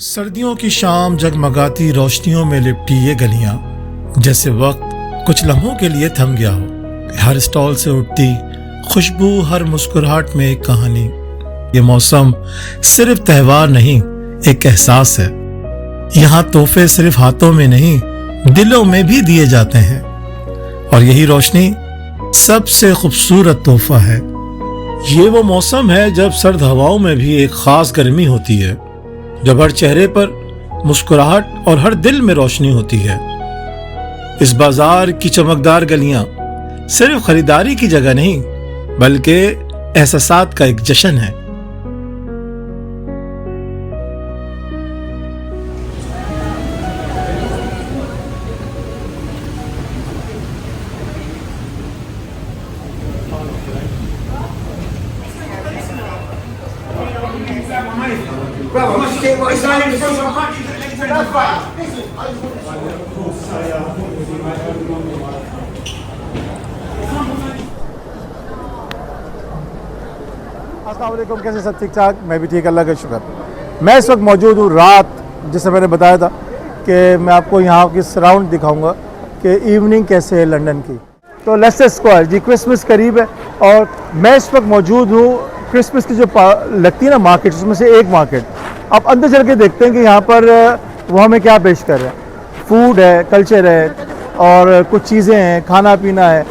सर्दियों की शाम जगमगाती रोशनियों में लिपटी ये गलियां, जैसे वक्त कुछ लम्हों के लिए थम गया हो। हर स्टॉल से उठती खुशबू, हर मुस्कुराहट में एक कहानी। ये मौसम सिर्फ त्योहार नहीं, एक एहसास है। यहाँ तोहफे सिर्फ हाथों में नहीं, दिलों में भी दिए जाते हैं। और यही रोशनी सबसे खूबसूरत तोहफा है। ये वो मौसम है जब सर्द हवाओं में भी एक खास गर्मी होती है, जब हर चेहरे पर मुस्कुराहट और हर दिल में रोशनी होती है। इस बाजार की चमकदार गलियां सिर्फ खरीदारी की जगह नहीं, बल्कि एहसासात का एक जश्न है। अस्सलाम वालेकुम, कैसे सब ठीक ठाक? मैं भी ठीक, अल्लाह का शुक्र। मैं इस वक्त मौजूद हूँ रात, जैसे मैंने बताया था कि मैं आपको यहाँ की सराउंड दिखाऊंगा कि इवनिंग कैसे है लंदन की। तो लेस्टर स्क्वायर जी, क्रिसमस करीब है और मैं इस वक्त मौजूद हूँ क्रिसमस की जो लगती है ना मार्केट, उसमें से एक मार्केट। अब अंदर चल के देखते हैं कि यहाँ पर वो हमें क्या पेश कर रहे हैं। फूड है, कल्चर है और कुछ चीज़ें हैं, खाना पीना है,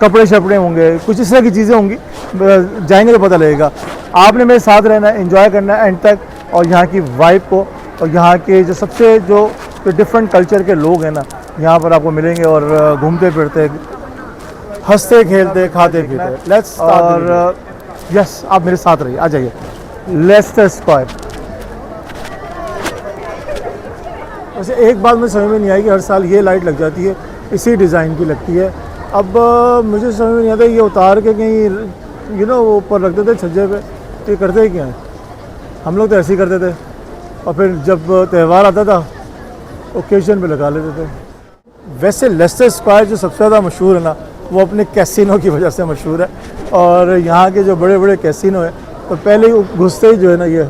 कपड़े शपड़े होंगे, कुछ इस तरह की चीज़ें होंगी। जाएंगे तो पता लगेगा। आपने मेरे साथ रहना है, एंजॉय करना है एंड तक, और यहाँ की वाइब को और यहाँ के जो सबसे जो डिफरेंट कल्चर के लोग हैं ना, यहाँ पर आपको मिलेंगे और घूमते फिरते, हंसते खेलते, खाते पीते। लेट्स और यस, आप मेरे साथ रहिए, आ जाइए लेस्टर स्क्वायर। वैसे एक बात मुझे समझ में नहीं आई कि हर साल ये लाइट लग जाती है, इसी डिज़ाइन की लगती है। अब मुझे समझ में नहीं आता ये उतार के कहीं वो ऊपर रख देते छज्जे पे, तो ये करते ही क्या है? हम लोग तो ऐसे ही करते थे और फिर जब त्यौहार आता था ओकेजन पे लगा लेते थे। वैसे लेस्टर स्क्वायर जो सबसे ज़्यादा मशहूर है ना, वो अपने कैसीनो की वजह से मशहूर है। और यहाँ के जो बड़े बड़े कैसीनो है, तो पहले घुसते ही जो है ना, ये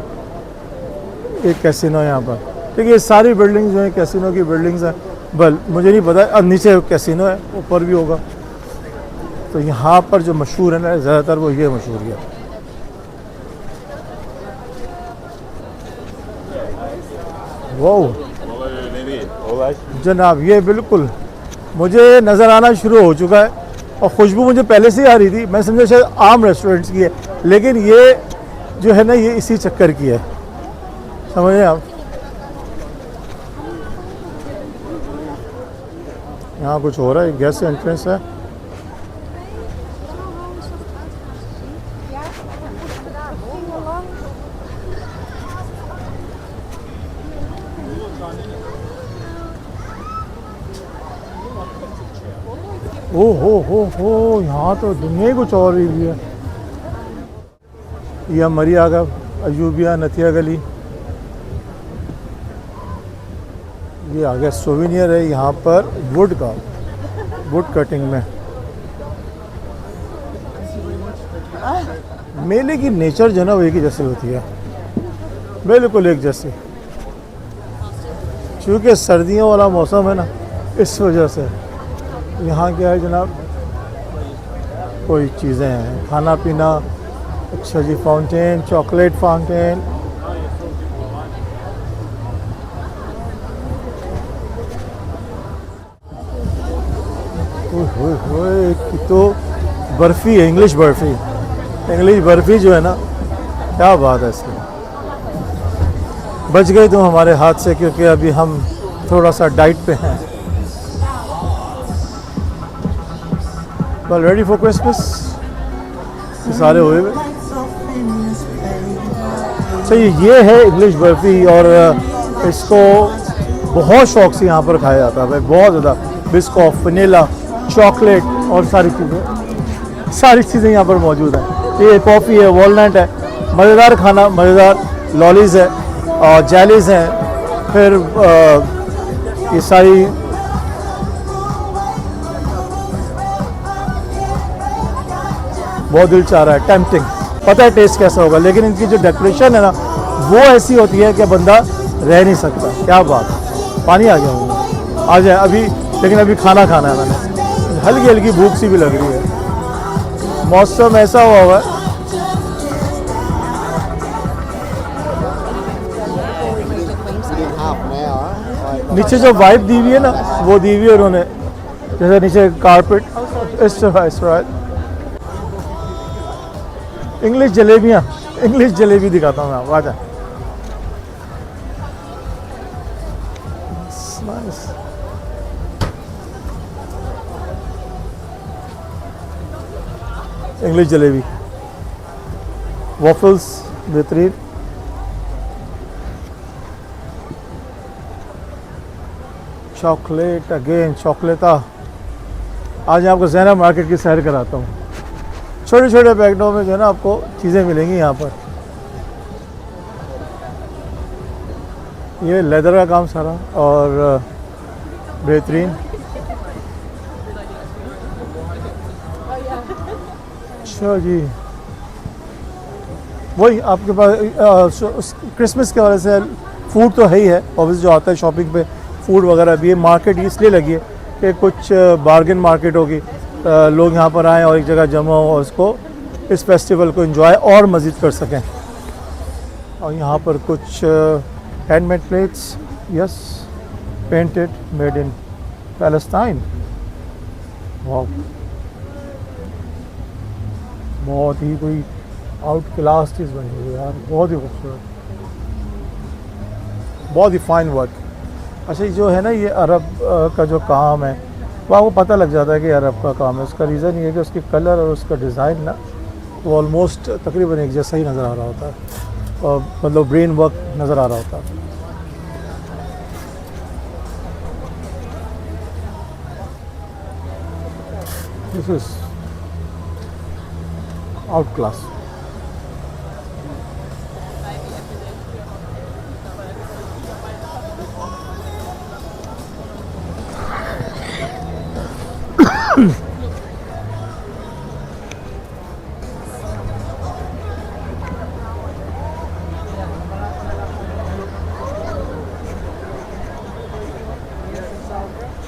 एक कैसीनो है यहाँ पर। ठीक है, ये सारी बिल्डिंग्स जो हैं कैसीनो की बिल्डिंग्स हैं। बल मुझे नहीं पता, अब नीचे कैसीनो है, ऊपर भी होगा। तो यहाँ पर जो मशहूर है ना, ज़्यादातर वो ये मशहूर है। वो जनाब, ये बिल्कुल मुझे नज़र आना शुरू हो चुका है और खुशबू मुझे पहले से ही आ रही थी। मैं समझा शायद आम रेस्टोरेंट्स की है, लेकिन ये जो है ना, ये इसी चक्कर की है। समझ रहे आप? यहाँ कुछ हो रहा है, गेस्ट एंट्रेंस है। हो, यहाँ तो दुनिया ही कुछ और ही है। यह मरिया का अयूबिया नथिया गली, ये आ गया। सोविनियर है यहाँ पर वुड का, वुड कटिंग में। मेले की नेचर जो है ना, वो एक ही जैसी होती है, बिल्कुल एक जैसी। क्योंकि सर्दियों वाला मौसम है ना, इस वजह से यहाँ क्या है जनाब, कोई चीज़ें हैं, खाना पीना। अच्छा जी, फाउंटेन, चॉकलेट फाउंटेन। तो बर्फ़ी है, इंग्लिश बर्फ़ी। इंग्लिश बर्फ़ी जो है ना, क्या बात है इसकी। बच गई तुम हमारे हाथ से, क्योंकि अभी हम थोड़ा सा डाइट पे हैं। वेल, रेडी फॉर क्रिसमस सारे हुए हुए। सही, ये है इंग्लिश बर्फ़ी और इसको बहुत शौक से यहाँ पर खाया जाता है भाई, बहुत ज़्यादा। बिस्कॉफ, वनीला, चॉकलेट और सारी चीज़ें यहाँ पर मौजूद हैं। ये कॉफ़ी है, वॉलनट है, मज़ेदार खाना, मज़ेदार लॉलीज़ है और जेलीज़ हैं। फिर ये सारी बहुत दिल चाह रहा है, टेम्पटिंग। पता है टेस्ट कैसा होगा, लेकिन इनकी जो डेकोरेशन है ना, वो ऐसी होती है कि बंदा रह नहीं सकता। क्या बात, पानी आ गया मुझे। आ जाए अभी, लेकिन अभी खाना खाना है मैंने। हल्की हल्की भूख सी भी लग रही है, मौसम ऐसा हुआ है। नीचे जो वाइब दी हुई है ना, वो दी हुई है उन्होंने, जैसे नीचे कारपेट। इस इंग्लिश जलेबियाँ, इंग्लिश जलेबी दिखाता हूँ मैं आपको, आ जाए। इंग्लिश जलेबी, वॉफल्स बेहतरीन। Chocolate again, chocolate. आज आपको ज़ैनब मार्केट की सैर कराता हूँ। छोटे छोटे पैकेटों में जो है ना आपको चीज़ें मिलेंगी यहाँ पर। ये लेदर का काम सारा और बेहतरीन। अच्छा जी, वही आपके पास क्रिसमस के वजह से फूड तो है ही है, ऑब्वियस जो आता है शॉपिंग पे फूड वगैरह भी है। मार्केट इसलिए लगी है कि कुछ बार्गेन मार्केट होगी, लोग यहाँ पर आएँ और एक जगह जमा हो और उसको इस फेस्टिवल को एंजॉय और मज़ीद कर सकें। और यहाँ पर कुछ handmade plates, yes, painted, made in Palestine. वाह, बहुत ही कोई आउट क्लास चीज़ बनी हुई है यार, बहुत ही खूबसूरत, बहुत ही फाइन वर्क। अच्छा, जो है ना ये अरब का जो काम है वो आपको पता लग जाता है कि अरब का काम है। उसका रीज़न ये है कि उसकी कलर और उसका डिज़ाइन ना वो ऑलमोस्ट तकरीबन एक जैसा ही नज़र आ रहा होता है, और मतलब ब्रेन वर्क नज़र आ रहा होता है। This is out class.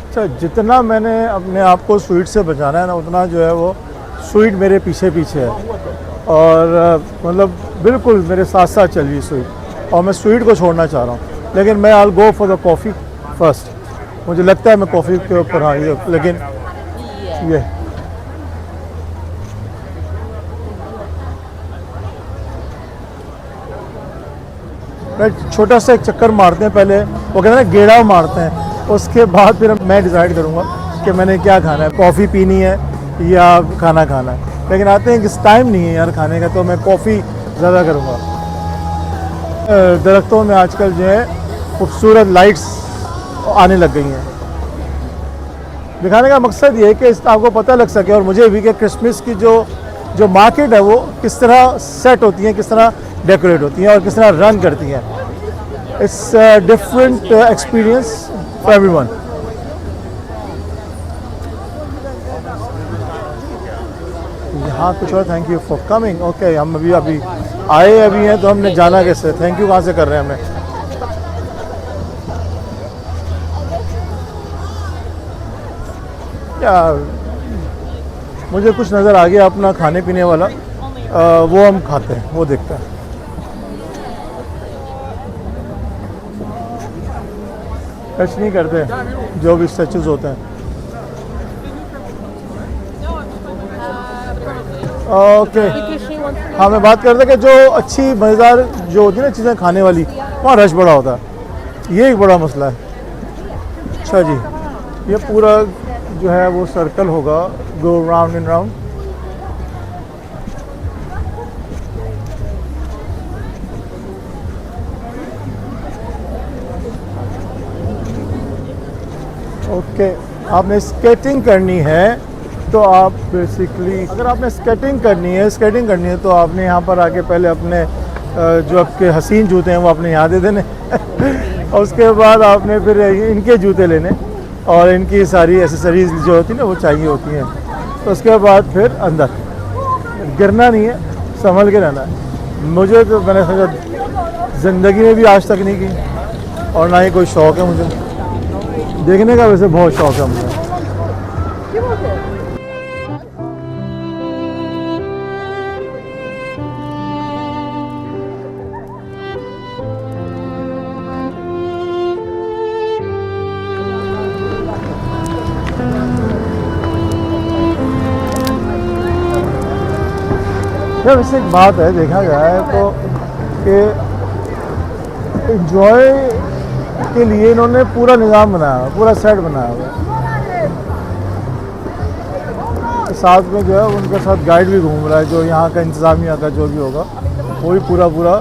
अच्छा, जितना मैंने अपने आप को स्वीट से बचाना है ना, उतना जो है वो स्वीट मेरे पीछे पीछे है, और मतलब बिल्कुल मेरे साथ साथ चल रही स्वीट, और मैं स्वीट को छोड़ना चाह रहा हूँ। लेकिन मैं I go for the coffee first. मुझे लगता है मैं कॉफ़ी के ऊपर हाँ, लेकिन ये छोटा सा एक चक्कर मारते हैं पहले, वो कहते हैं ना गेड़ा मारते हैं, उसके बाद फिर मैं डिसाइड करूँगा कि मैंने क्या खाना है, कॉफ़ी पीनी है या खाना खाना है। लेकिन आते हैं कि टाइम नहीं है यार खाने का, तो मैं कॉफ़ी ज़्यादा करूँगा। दरख्तों में आजकल जो है खूबसूरत लाइट्स आने लग गई हैं। दिखाने का मकसद ये है कि आपको पता लग सके और मुझे भी कि क्रिसमस की जो मार्केट है वो किस तरह सेट होती है, किस तरह डेकोरेट होती हैं और किस तरह रन करती हैं। It's different experience for everyone. यहाँ कुछ और, thank you for coming. Okay, हम अभी आए हैं, तो हमने जाना कैसे? थैंक यू कहाँ से कर रहे हैं हमें? यार मुझे कुछ नज़र आ गया अपना खाने पीने वाला, वो हम खाते हैं, वो देखते हैं। टच नहीं करते जो भी स्टैचूज होते हैं। ओके, हाँ मैं बात करते कि जो अच्छी मज़ेदार जो होती है ना चीज़ें खाने वाली, वहाँ रश बड़ा होता है, ये एक बड़ा मसला है। अच्छा जी, ये पूरा जो है वो सर्कल होगा, go round and round. Okay, आपने स्केटिंग करनी है तो आप बेसिकली, अगर आपने स्केटिंग करनी है तो आपने यहाँ पर आके पहले अपने जो आपके हसीन जूते हैं वो आपने यहाँ दे देने और उसके बाद आपने फिर इनके जूते लेने और इनकी सारी एसेसरीज जो होती है ना वो चाहिए होती हैं। तो उसके बाद फिर अंदर गिरना नहीं है, संभल के रहना है। मुझे तो मैंने सोचा ज़िंदगी में भी आज तक नहीं की, और ना ही कोई शौक़ है मुझे देखने का। वैसे बहुत शौक़ है मुझे। जब इससे एक बात है देखा जाए तो कि एंजॉय के लिए इन्होंने पूरा निज़ाम बनाया हुआ, पूरा सेट बनाया हुआ है। साथ में जो है उनके साथ गाइड भी घूम रहा है, जो यहाँ का इंतज़ामिया का जो भी होगा वो भी पूरा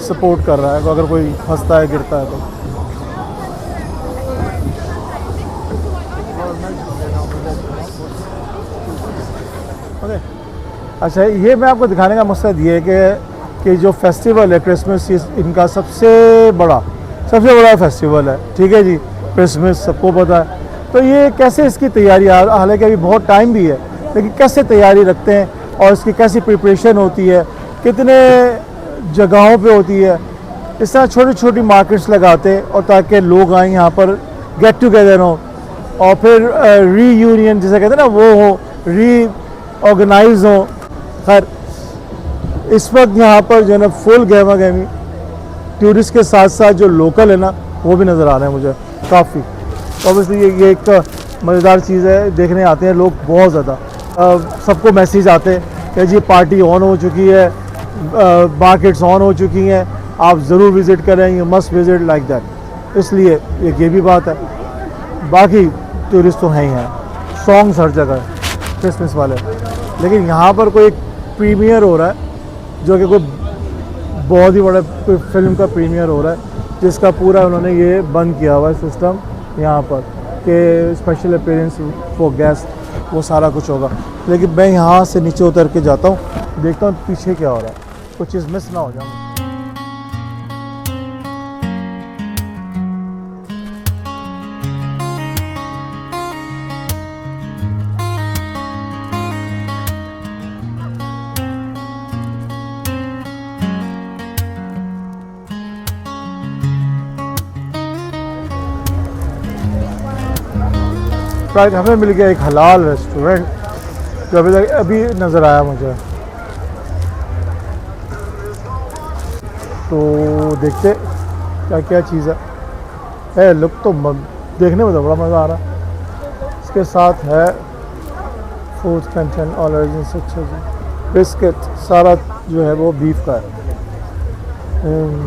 सपोर्ट कर रहा है, तो अगर कोई फंसता है गिरता है तो। ओके, अच्छा ये मैं आपको दिखाने का मकसद ये है कि जो फेस्टिवल है क्रिसमस, इनका सबसे बड़ा फेस्टिवल है, ठीक है जी। क्रिसमस सबको पता है, तो ये कैसे इसकी तैयारी, हालांकि अभी बहुत टाइम भी है, लेकिन कैसे तैयारी रखते हैं और इसकी कैसी प्रिपरेशन होती है, कितने जगहों पे होती है। इस तरह छोटी छोटी मार्केट्स लगाते और ताकि लोग आएँ यहाँ पर, गेट टुगेदर हो और फिर रीयूनियन जिसे कहते हैं ना वो हो, रीऑर्गेनाइज हो। खैर इस वक्त यहाँ पर जो है ना फुल गहमा गहमी टूरिस्ट के साथ साथ जो लोकल है ना वो भी नज़र आ रहे हैं मुझे काफ़ी। ऑब्वियसली ये एक मज़ेदार चीज़ है, देखने आते हैं लोग बहुत ज़्यादा। सबको मैसेज आते हैं कि जी पार्टी ऑन हो चुकी है, मार्केट्स ऑन हो चुकी हैं, आप ज़रूर विज़िट करें, you must visit like that. इसलिए ये भी बात है। बाकी टूरिस्ट तो हैं ही हैं, सॉन्ग्स हर जगह क्रिसमस वाले, लेकिन यहाँ पर कोई प्रीमियर हो रहा है जो कि कोई बहुत ही बड़ा कोई फिल्म का प्रीमियर हो रहा है, जिसका पूरा उन्होंने ये बंद किया हुआ है सिस्टम यहाँ पर कि स्पेशल अपीयरेंस फॉर गेस्ट, वो सारा कुछ होगा। लेकिन मैं यहाँ से नीचे उतर के जाता हूँ, देखता हूँ पीछे क्या हो रहा है, कुछ चीज़ मिस ना हो जाए। राइट, हमें मिल गया एक हलाल रेस्टोरेंट जो अभी नज़र आया मुझे, तो देखते क्या क्या चीज़ है। लुक तो देखने में तो बड़ा मज़ा आ रहा है। इसके साथ है फूड कंटेंट ऑलरेडी से अच्छा जी, बिस्किट सारा जो है वो बीफ का है,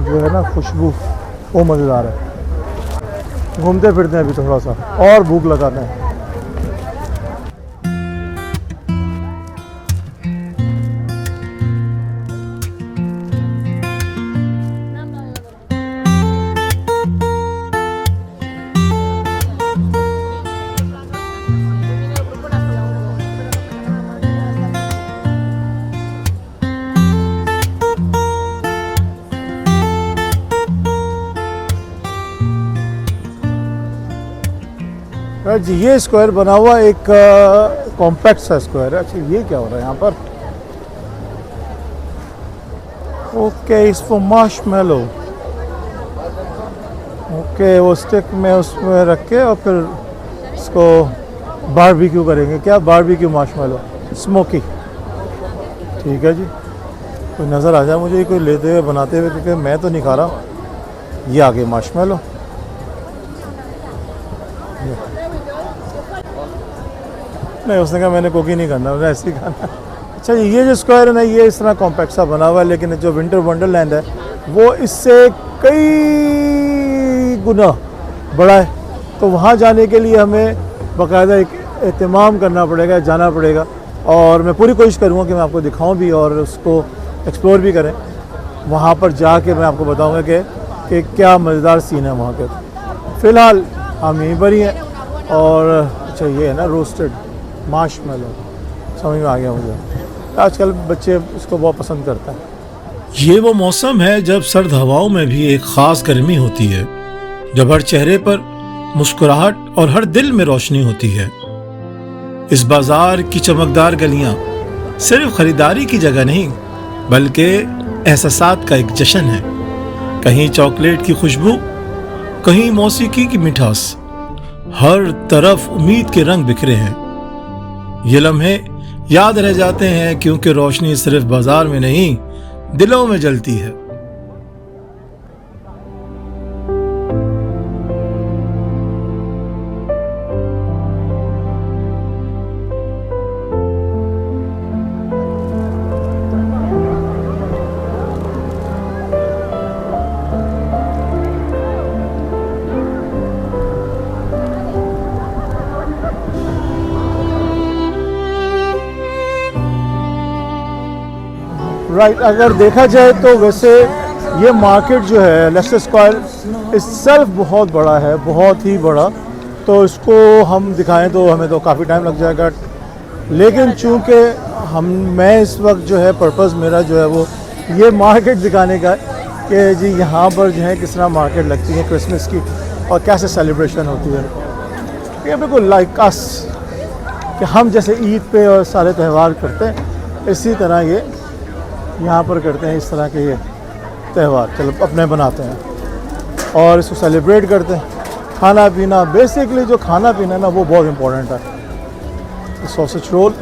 जो है ना खुशबू वो मज़ेदार है। घूमते फिरते हैं अभी थोड़ा सा और भूख लगाते हैं। जी ये स्क्वायर बना हुआ एक कॉम्पैक्ट सा स्क्वायर है। अच्छा ये क्या हो रहा है यहाँ पर? Okay, it's for Marshmallow. Okay, वो स्टिक में उसमें रख के और फिर इसको बारबेक्यू करेंगे। क्या बारबेक्यू मार्शमैलो स्मोकी? ठीक है जी, कोई नज़र आ जाए मुझे कोई लेते हुए बनाते हुए, क्योंकि मैं तो नहीं खा रहा। ये आ गए मार्शमैलो। नहीं, उसने कहा मैंने कुकी नहीं करना, मैंने ऐसे ही खाना। अच्छा ये जो स्क्वायर है ना, ये इस तरह कॉम्पैक्ट सा बना हुआ है, लेकिन जो विंटर वंडरलैंड है वो इससे कई गुना बड़ा है। तो वहाँ जाने के लिए हमें बाकायदा एक एहतमाम करना पड़ेगा, जाना पड़ेगा, और मैं पूरी कोशिश करूँगा कि मैं आपको दिखाऊँ भी और उसको एक्सप्लोर भी करें। वहाँ पर जाके मैं आपको बताऊँगा कि क्या मज़ेदार सीन है वहाँ के। फ़िलहाल हम यहीं पर ही हैं। और अच्छा ये है ना रोस्टेड मार्शमैलो, समझ में आ गया मुझे। आजकल बच्चे इसको बहुत पसंद करते हैं। ये वो मौसम है जब सर्द हवाओं में भी एक खास गर्मी होती है, जब हर चेहरे पर मुस्कुराहट और हर दिल में रोशनी होती है। इस बाजार की चमकदार गलियां सिर्फ खरीदारी की जगह नहीं, बल्कि एहसासात का एक जश्न है। कहीं चॉकलेट की खुशबू, कहीं मौसीकी की मिठास, हर तरफ उम्मीद के रंग बिखरे हैं। ये लम्हे याद रह जाते हैं क्योंकि रोशनी सिर्फ बाजार में नहीं, दिलों में जलती है। राइट, अगर देखा जाए तो वैसे ये मार्केट जो है लेस्टर स्क्वायर इससेल्फ बहुत बड़ा है, बहुत ही बड़ा। तो इसको हम दिखाएं तो हमें तो काफ़ी टाइम लग जाएगा, लेकिन चूंकि मैं इस वक्त जो है पर्पस मेरा जो है वो ये मार्केट दिखाने का है कि जी यहाँ पर जो है किस तरह मार्केट लगती है क्रिसमस की और कैसे सेलिब्रेशन होती है। ये बिल्कुल लाइक अस कि हम जैसे ईद पे और सारे त्यौहार करते हैं, इसी तरह ये यहाँ पर करते हैं। इस तरह के ये त्यौहार चलो अपने बनाते हैं और इसको सेलिब्रेट करते हैं। खाना पीना, बेसिकली जो खाना पीना ना वो बहुत इम्पोर्टेंट है। सॉसेज रोल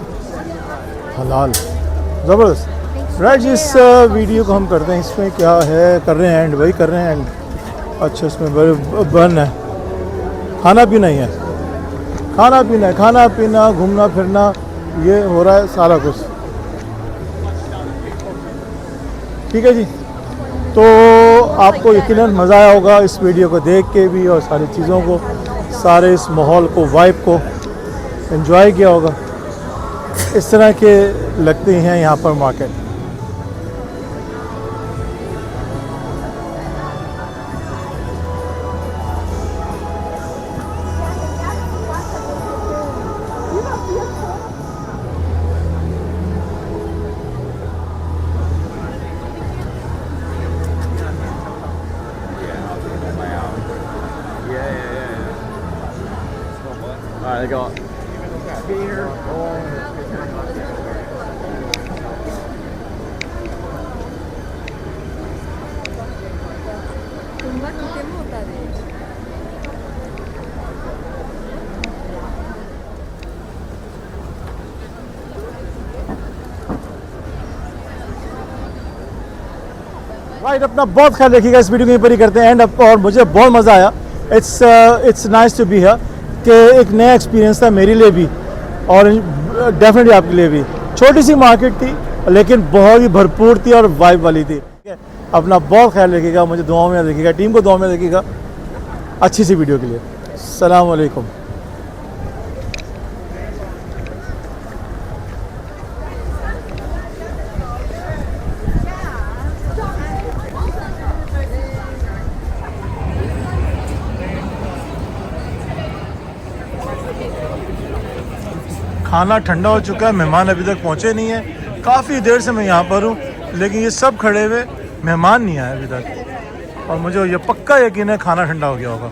हलाल ज़बरदस्त। राइट जी, इस वीडियो को हम करते हैं, इसमें क्या है कर रहे हैं एंड वही कर रहे हैं एंड अच्छा इसमें बन है, खाना पीना ही है, खाना पीना है, खाना पीना घूमना फिरना ये हो रहा है सारा कुछ। ठीक है जी, तो आपको यकीनन मज़ा आया होगा इस वीडियो को देख के भी और सारी चीज़ों को, सारे इस माहौल को, वाइब को एंजॉय किया होगा। इस तरह के लगते हैं यहाँ पर market. They got beer. Right, अपना बहुत ख्याल रखिएगा। इस वीडियो को यहीं पर ही करते हैं एंड और मुझे बहुत मज़ा आया। It's nice to be here कि एक नया एक्सपीरियंस था मेरे लिए भी और डेफिनेटली आपके लिए भी। छोटी सी मार्केट थी लेकिन बहुत ही भरपूर थी और वाइब वाली थी। ठीक है, अपना बहुत ख्याल रखिएगा, मुझे दुआओं में रखिएगा, टीम को दुआओं में रखिएगा अच्छी सी वीडियो के लिए। अस्सलाम वालेकुम। खाना ठंडा हो चुका है, मेहमान अभी तक पहुंचे नहीं है। काफ़ी देर से मैं यहाँ पर हूँ लेकिन ये सब खड़े हुए, मेहमान नहीं आए अभी तक और मुझे ये पक्का यकीन है खाना ठंडा हो गया होगा।